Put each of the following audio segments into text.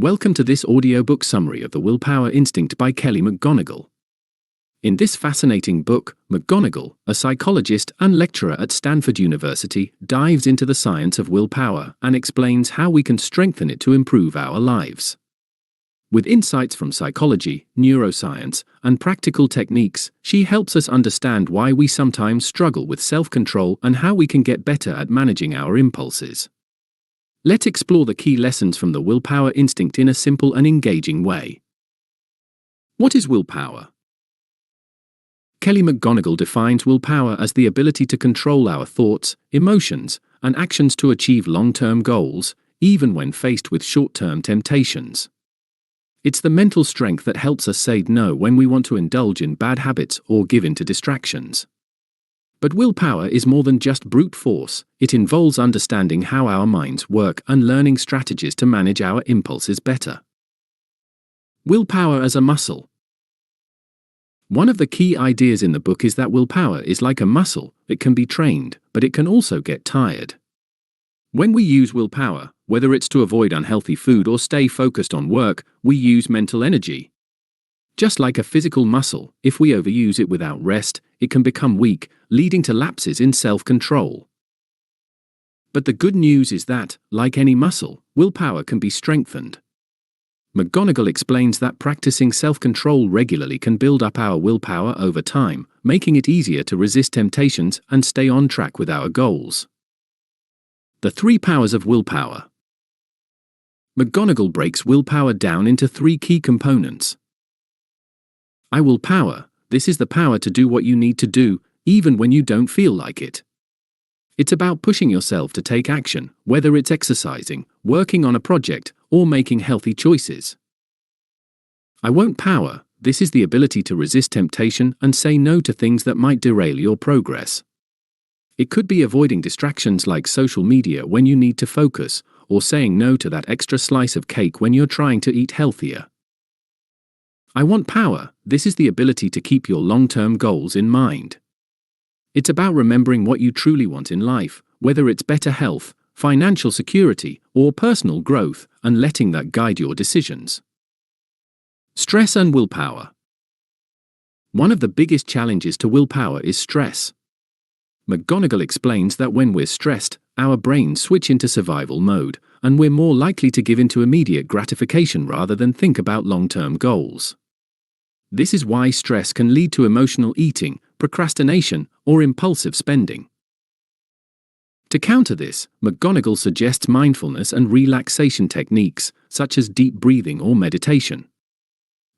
Welcome to this audiobook summary of The Willpower Instinct by Kelly McGonigal. In this fascinating book, McGonigal, a psychologist and lecturer at Stanford University, dives into the science of willpower and explains how we can strengthen it to improve our lives. With insights from psychology, neuroscience, and practical techniques, she helps us understand why we sometimes struggle with self-control and how we can get better at managing our impulses. Let's explore the key lessons from the Willpower Instinct in a simple and engaging way. What is willpower? Kelly McGonigal defines willpower as the ability to control our thoughts, emotions, and actions to achieve long-term goals, even when faced with short-term temptations. It's the mental strength that helps us say no when we want to indulge in bad habits or give in to distractions. But willpower is more than just brute force. It involves understanding how our minds work and learning strategies to manage our impulses better. Willpower as a muscle. One of the key ideas in the book is that willpower is like a muscle. It can be trained, but it can also get tired. When we use willpower, whether it's to avoid unhealthy food or stay focused on work, we use mental energy. Just like a physical muscle, if we overuse it without rest, it can become weak, leading to lapses in self-control. But the good news is that, like any muscle, willpower can be strengthened. McGonigal explains that practicing self-control regularly can build up our willpower over time, making it easier to resist temptations and stay on track with our goals. The 3 powers of willpower. McGonigal breaks willpower down into 3 key components. I will power. This is the power to do what you need to do, even when you don't feel like it. It's about pushing yourself to take action, whether it's exercising, working on a project, or making healthy choices. I won't power. This is the ability to resist temptation and say no to things that might derail your progress. It could be avoiding distractions like social media when you need to focus, or saying no to that extra slice of cake when you're trying to eat healthier. I want power. This is the ability to keep your long-term goals in mind. It's about remembering what you truly want in life, whether it's better health, financial security, or personal growth, and letting that guide your decisions. Stress and willpower. One of the biggest challenges to willpower is stress. McGonigal explains that when we're stressed, our brains switch into survival mode, and we're more likely to give in to immediate gratification rather than think about long-term goals. This is why stress can lead to emotional eating, procrastination, or impulsive spending. To counter this, McGonigal suggests mindfulness and relaxation techniques, such as deep breathing or meditation.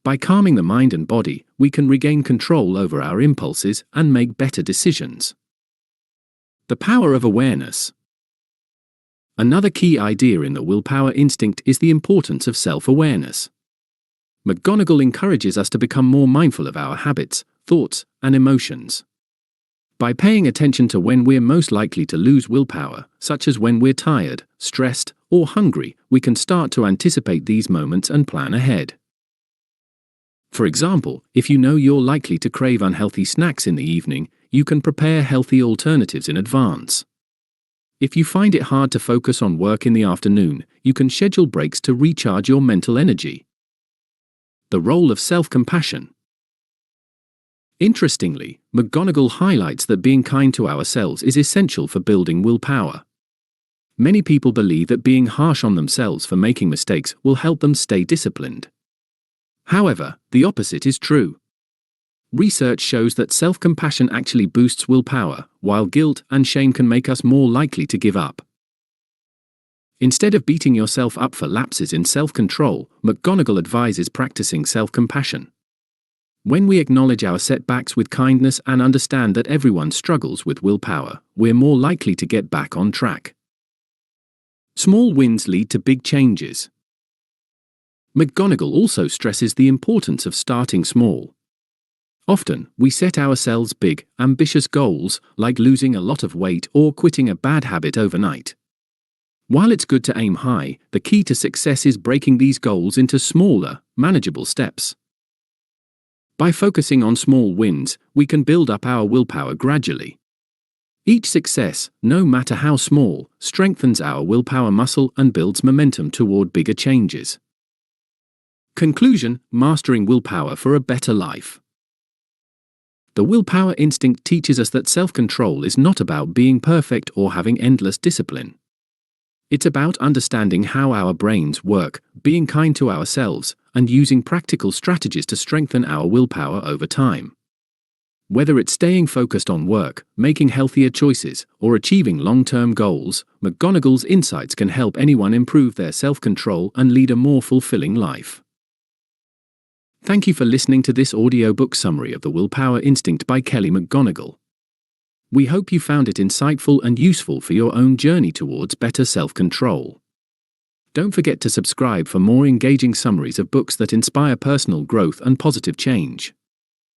By calming the mind and body, we can regain control over our impulses and make better decisions. The power of awareness. Another key idea in the Willpower Instinct is the importance of self-awareness. McGonigal encourages us to become more mindful of our habits, thoughts, and emotions. By paying attention to when we're most likely to lose willpower, such as when we're tired, stressed, or hungry, we can start to anticipate these moments and plan ahead. For example, if you know you're likely to crave unhealthy snacks in the evening, you can prepare healthy alternatives in advance. If you find it hard to focus on work in the afternoon, you can schedule breaks to recharge your mental energy. The role of self-compassion. Interestingly, McGonigal highlights that being kind to ourselves is essential for building willpower. Many people believe that being harsh on themselves for making mistakes will help them stay disciplined. However, the opposite is true. Research shows that self-compassion actually boosts willpower, while guilt and shame can make us more likely to give up. Instead of beating yourself up for lapses in self-control, McGonigal advises practicing self-compassion. When we acknowledge our setbacks with kindness and understand that everyone struggles with willpower, we're more likely to get back on track. Small wins lead to big changes. McGonigal also stresses the importance of starting small. Often, we set ourselves big, ambitious goals, like losing a lot of weight or quitting a bad habit overnight. While it's good to aim high, the key to success is breaking these goals into smaller, manageable steps. By focusing on small wins, we can build up our willpower gradually. Each success, no matter how small, strengthens our willpower muscle and builds momentum toward bigger changes. Conclusion: mastering willpower for a better life. The Willpower Instinct teaches us that self-control is not about being perfect or having endless discipline. It's about understanding how our brains work, being kind to ourselves, and using practical strategies to strengthen our willpower over time. Whether it's staying focused on work, making healthier choices, or achieving long-term goals, McGonigal's insights can help anyone improve their self-control and lead a more fulfilling life. Thank you for listening to this audiobook summary of The Willpower Instinct by Kelly McGonigal. We hope you found it insightful and useful for your own journey towards better self-control. Don't forget to subscribe for more engaging summaries of books that inspire personal growth and positive change.